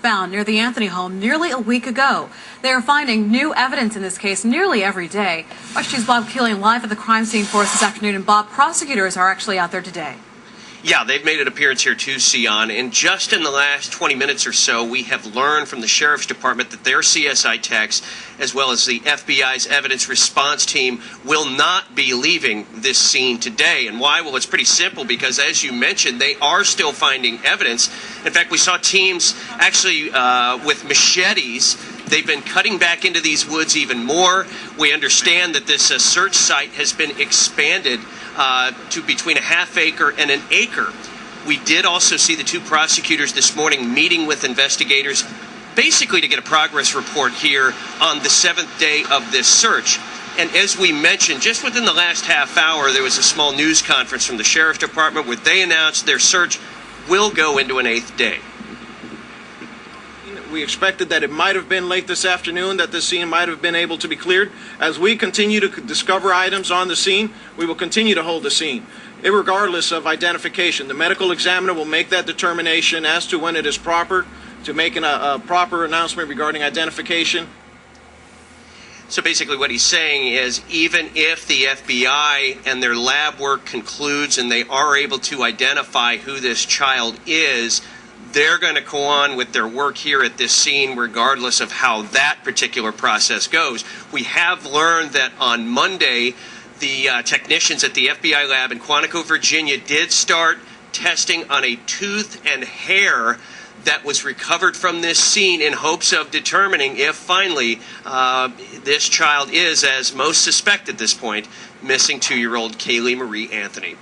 found near the Anthony home nearly a week ago. They are finding new evidence in this case nearly every day. Watch News' Bob Caylee live at the crime scene for us this afternoon. And Bob, prosecutors are actually out there today. Yeah, they've made an appearance here too, Sion. And just in the last 20 minutes or so, we have learned from the Sheriff's Department that their CSI techs, as well as the FBI's evidence response team, will not be leaving this scene today. And why? Well, it's pretty simple, because as you mentioned, they are still finding evidence. In fact, we saw teams actually with machetes. They've been cutting back into these woods even more. We understand that this search site has been expanded to between a half acre and an acre. We did also see the two prosecutors this morning meeting with investigators, basically to get a progress report here on the 7th day of this search. And as we mentioned, just within the last half hour, there was a small news conference from the Sheriff's Department where they announced their search will go into an 8th day. We expected that it might have been late this afternoon that the scene might have been able to be cleared. As we continue to discover items on the scene, we will continue to hold the scene, irregardless of identification. The medical examiner will make that determination as to when it is proper to make a proper announcement regarding identification. So basically what he's saying is, even if the FBI and their lab work concludes and they are able to identify who this child is, they're going to go on with their work here at this scene regardless of how that particular process goes. We have learned that on Monday, the technicians at the FBI lab in Quantico, Virginia, did start testing on a tooth and hair that was recovered from this scene in hopes of determining if finally this child is, as most suspect at this point, missing 2-year-old Caylee Marie Anthony.